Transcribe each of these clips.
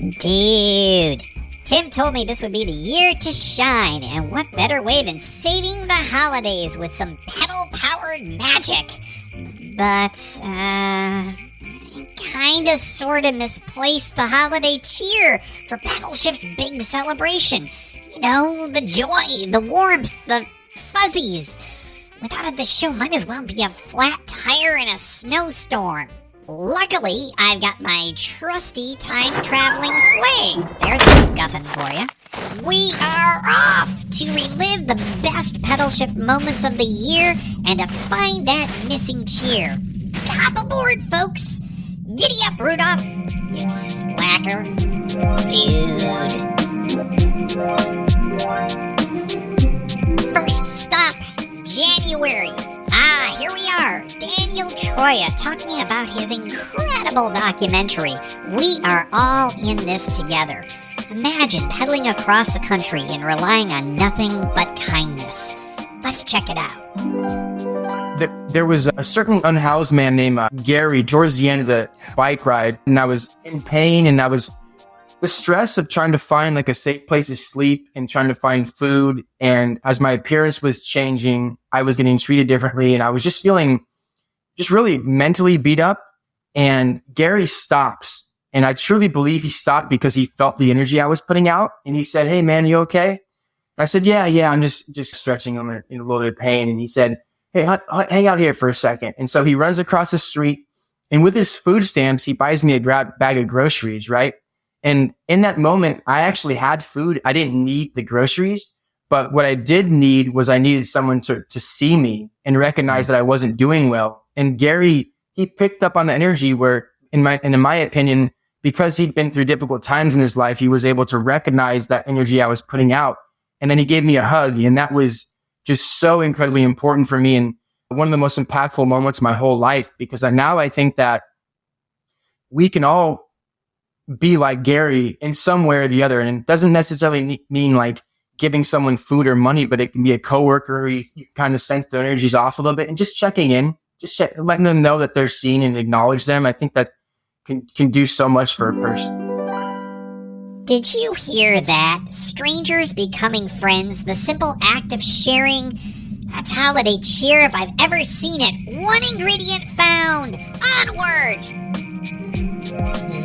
Dude, Tim told me this would be the year to shine, and what better way than saving the holidays with some pedal-powered magic? But, kinda sorta misplaced the holiday cheer for Pedalshift's big celebration. You know, the joy, the warmth, the fuzzies. Without it, the show might as well be a flat tire in a snowstorm. Luckily, I've got my trusty time-traveling sleigh. There's a guffet for you. We are off to relive the best Pedalshift moments of the year and to find that missing cheer. Hop aboard, folks! Giddy up, Rudolph! You slacker. Dude. First stop, January. Here we are. Daniel Troya talking about his incredible documentary, We Are All in This Together. Imagine pedaling across the country and relying on nothing but kindness. Let's check it out. There was a certain unhoused man named Gary towards the end of the bike ride, and I was in pain, and I was the stress of trying to find like a safe place to sleep and trying to find food. And as my appearance was changing, I was getting treated differently, and I was just feeling just really mentally beat up. And Gary stops, and I truly believe he stopped because he felt the energy I was putting out. And he said, "Hey man, you okay?" I said, yeah, I'm just stretching. I'm in a little bit of pain. And he said, "Hey, hang out here for a second." And so he runs across the street, and with his food stamps, he buys me a bag of groceries, right? And in that moment, I actually had food. I didn't need the groceries, but what I did need was I needed someone to see me and recognize that I wasn't doing well. And Gary, he picked up on the energy where, in my opinion, because he'd been through difficult times in his life, he was able to recognize that energy I was putting out. And then he gave me a hug, and that was just so incredibly important for me, and one of the most impactful moments of my whole life, because now I think that we can all be like Gary in some way or the other. And it doesn't necessarily mean like giving someone food or money, but it can be a coworker. You kind of sense their energy's off a little bit, and just checking in, letting them know that they're seen and acknowledge them. I think that can do so much for a person. Did you hear that? Strangers becoming friends, the simple act of sharing. That's holiday cheer if I've ever seen it. One ingredient found. Onward!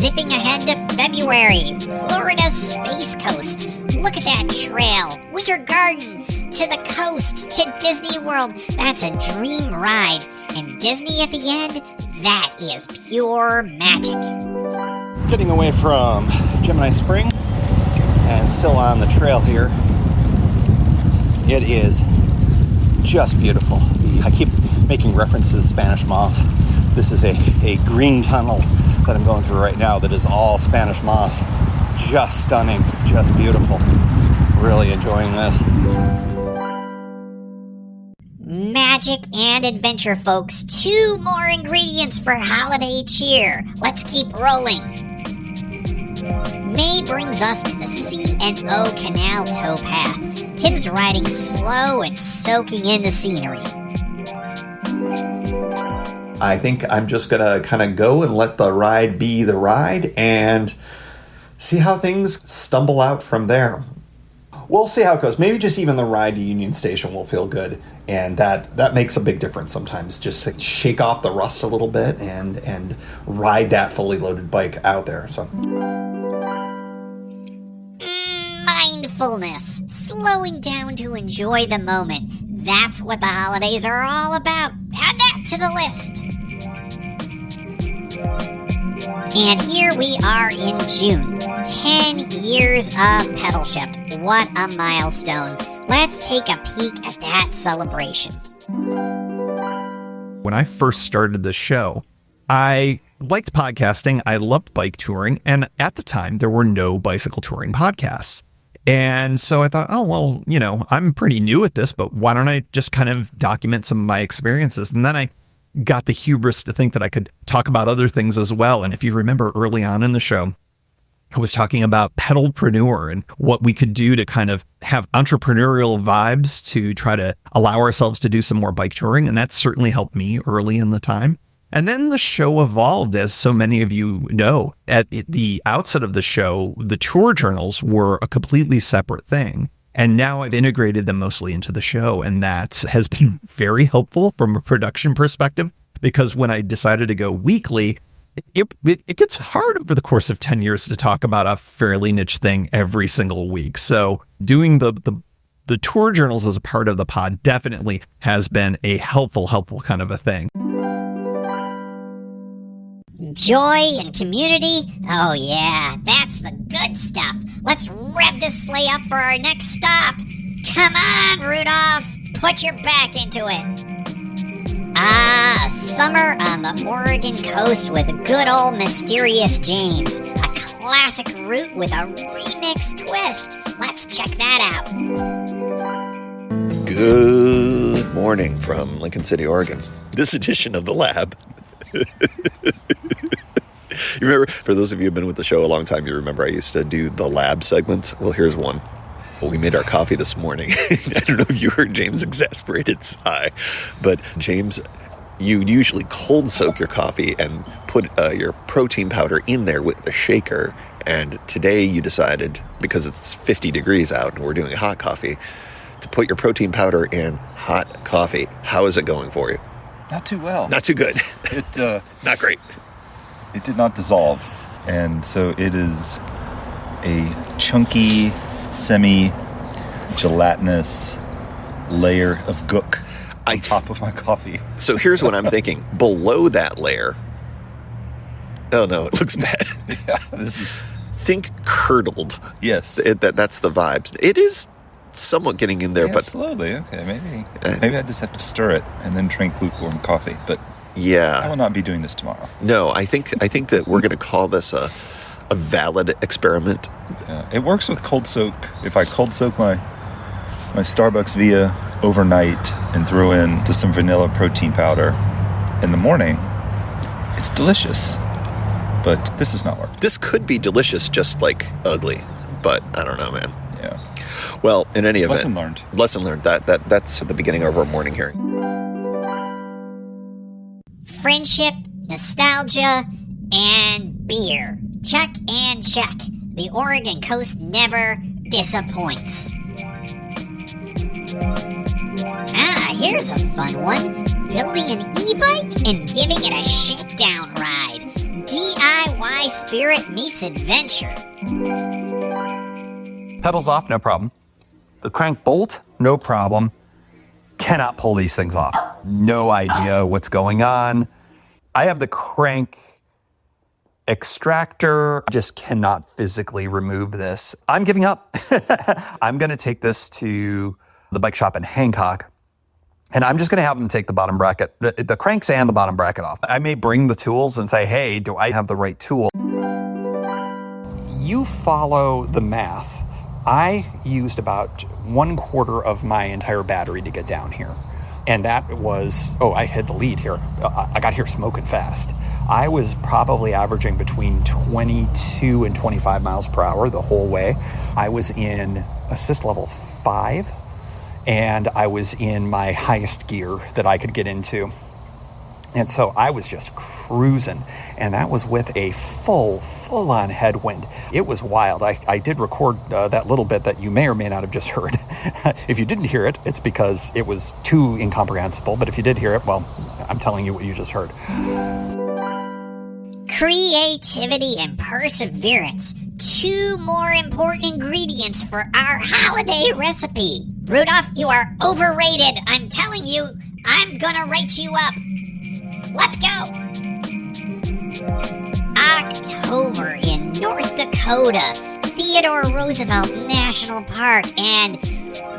Zipping ahead to February. Florida's Space Coast. Look at that trail. Winter Garden. To the coast. To Disney World. That's a dream ride. And Disney at the end? That is pure magic. Getting away from Gemini Spring and still on the trail here. It is just beautiful. I keep making reference to the Spanish moss. This is a green tunnel that I'm going through right now that is all Spanish moss. Just stunning, just beautiful. Really enjoying this. Magic and adventure, folks. 2 more ingredients for holiday cheer. Let's keep rolling. May brings us to the C&O Canal towpath. Tim's riding slow and soaking in the scenery. I think I'm just going to kind of go and let the ride be the ride and see how things stumble out from there. We'll see how it goes. Maybe just even the ride to Union Station will feel good, and that makes a big difference sometimes. Just to shake off the rust a little bit and ride that fully loaded bike out there. So mindfulness, slowing down to enjoy the moment. That's what the holidays are all about. Add that to the list. And here we are in June. 10 years of Pedalshift. What a milestone. Let's take a peek at that celebration. When I first started the show, I liked podcasting, I loved bike touring, and at the time, there were no bicycle touring podcasts. And so I thought, oh, well, I'm pretty new at this, but why don't I just kind of document some of my experiences? And then I got the hubris to think that I could talk about other things as well. And if you remember early on in the show, I was talking about pedalpreneur and what we could do to kind of have entrepreneurial vibes to try to allow ourselves to do some more bike touring. And that certainly helped me early in the time. And then the show evolved, as so many of you know. At the outset of the show, the tour journals were a completely separate thing. And now I've integrated them mostly into the show. And that has been very helpful from a production perspective, because when I decided to go weekly, it gets hard over the course of 10 years to talk about a fairly niche thing every single week. So doing the tour journals as a part of the pod definitely has been a helpful kind of a thing. Joy and community? Oh yeah, that's the good stuff. Let's rev this sleigh up for our next stop. Come on, Rudolph. Put your back into it. Ah, summer on the Oregon coast with good old Mysterious James. A classic route with a remix twist. Let's check that out. Good morning from Lincoln City, Oregon. This edition of The Lab. You remember, for those of you who have been with the show a long time, you remember I used to do the lab segments. Well, here's one. Well, we made our coffee this morning. I don't know if you heard James' exasperated sigh, but James, you usually cold soak your coffee and put your protein powder in there with the shaker. And today you decided, because it's 50 degrees out and we're doing hot coffee, to put your protein powder in hot coffee. How is it going for you? Not too well. Not too good. It Not great. It did not dissolve, and so it is a chunky, semi-gelatinous layer of gook on top of my coffee. So here's what I'm thinking. Below that layer, oh no, it looks bad. Yeah, this is... Think curdled. Yes. That's the vibes. It is somewhat getting in there, yeah, but slowly. Okay, maybe I just have to stir it and then drink lukewarm coffee. But yeah, I will not be doing this tomorrow. No, I think that we're going to call this a valid experiment. It works with cold soak. If I cold soak my Starbucks Via overnight and throw in just some vanilla protein powder in the morning, it's delicious. But this does not work. This could be delicious, just like ugly. But I don't know, man. Yeah. Well, in any event, Lesson learned. That's the beginning of our morning hearing. Friendship, nostalgia, and beer. Check and check. The Oregon coast never disappoints. Ah, here's a fun one. Building an e-bike and giving it a shakedown ride. DIY spirit meets adventure. Pedals off, no problem. The crank bolt, no problem. Cannot pull these things off. No idea what's going on. I have the crank extractor. Just cannot physically remove this. I'm giving up. I'm going to take this to the bike shop in Hancock, and I'm just going to have them take the bottom bracket, the cranks and the bottom bracket off. I may bring the tools and say, hey, do I have the right tool? You follow the math. I used about 1/4 of my entire battery to get down here. And that was, I had the lead here. I got here smoking fast. I was probably averaging between 22 and 25 miles per hour the whole way. I was in assist level 5, and I was in my highest gear that I could get into. And so I was just cruising, and that was with a full-on headwind. It was wild. I did record that little bit that you may or may not have just heard. If you didn't hear it, it's because it was too incomprehensible. But if you did hear it, well, I'm telling you what you just heard. Creativity and perseverance. 2 more important ingredients for our holiday recipe. Rudolph, you are overrated. I'm telling you, I'm gonna rate you up. Let's go! October in North Dakota, Theodore Roosevelt National Park, and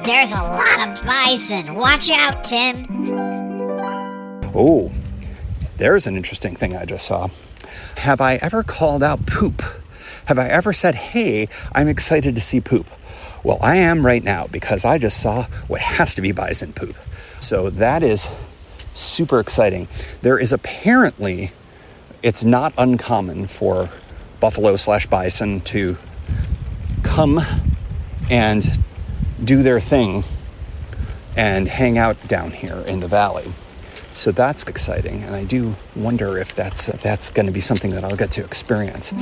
there's a lot of bison. Watch out, Tim. Oh, there's an interesting thing I just saw. Have I ever called out poop? Have I ever said, hey, I'm excited to see poop? Well, I am right now, because I just saw what has to be bison poop. So that is super exciting. There is apparently, it's not uncommon for buffalo/bison to come and do their thing and hang out down here in the valley. So that's exciting, and I do wonder if that's going to be something that I'll get to experience.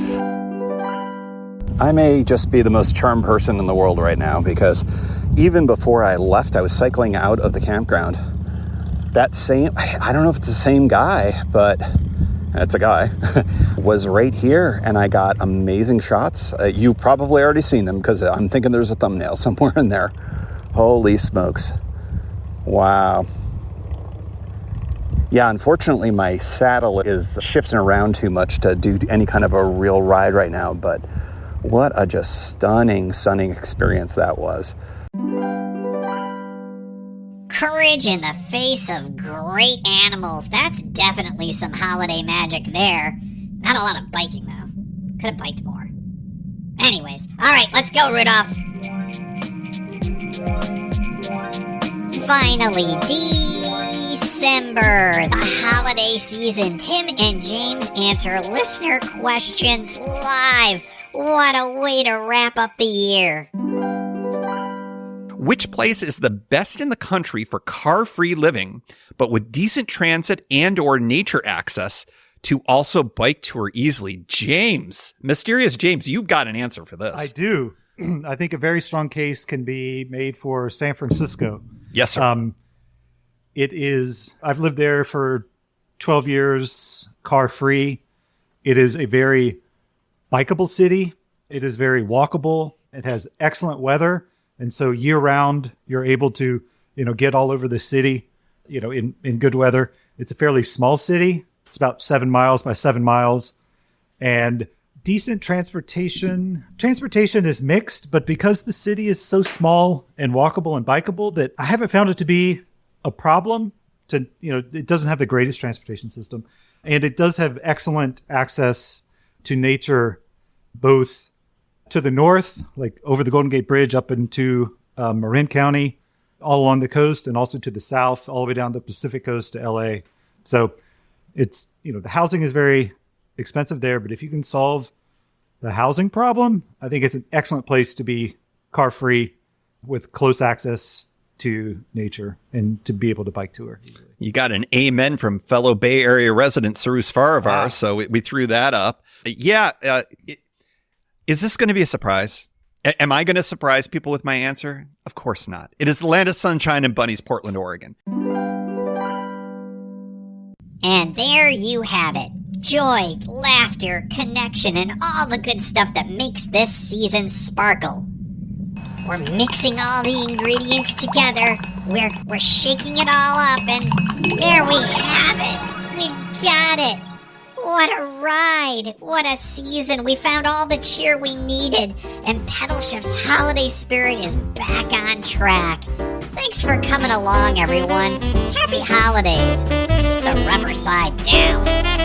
I may just be the most charmed person in the world right now, because even before I left, I was cycling out of the campground. That same, I don't know if it's the same guy, but it's a guy, was right here, and I got amazing shots. You probably already seen them, because I'm thinking there's a thumbnail somewhere in there. Holy smokes. Wow. Yeah, unfortunately, my saddle is shifting around too much to do any kind of a real ride right now, but what a just stunning experience that was. Courage in the face of great animals. That's definitely some holiday magic there. Not a lot of biking, though. Could have biked more. Anyways, alright, let's go, Rudolph. Finally, December, the holiday season. Tim and James answer listener questions live. What a way to wrap up the year. Which place is the best in the country for car-free living, but with decent transit and or nature access to also bike tour easily? James, Mysterious James, you've got an answer for this. I do. I think a very strong case can be made for San Francisco. Yes, sir. It is, I've lived there for 12 years, car-free. It is a very bikeable city. It is very walkable. It has excellent weather. And so year-round, you're able to, get all over the city, in good weather. It's a fairly small city. It's about 7 miles by 7 miles. And decent transportation. Transportation is mixed, but because the city is so small and walkable and bikeable, that I haven't found it to be a problem. It doesn't have the greatest transportation system. And it does have excellent access to nature, both to the north, like over the Golden Gate Bridge up into Marin County, all along the coast, and also to the south, all the way down the Pacific coast to LA. So it's, the housing is very expensive there, but if you can solve the housing problem, I think it's an excellent place to be car-free with close access to nature and to be able to bike tour. You got an amen from fellow Bay Area resident Cyrus Farivar, so we threw that up. Yeah, is this going to be a surprise? Am I going to surprise people with my answer? Of course not. It is the land of sunshine and bunnies, Portland, Oregon. And there you have it. Joy, laughter, connection, and all the good stuff that makes this season sparkle. We're mixing all the ingredients together. We're shaking it all up, and there we have it. We've got it. What a ride. What a season. We found all the cheer we needed, and Pedalshift's holiday spirit is back on track. Thanks for coming along, everyone. Happy holidays. Keep the rubber side down.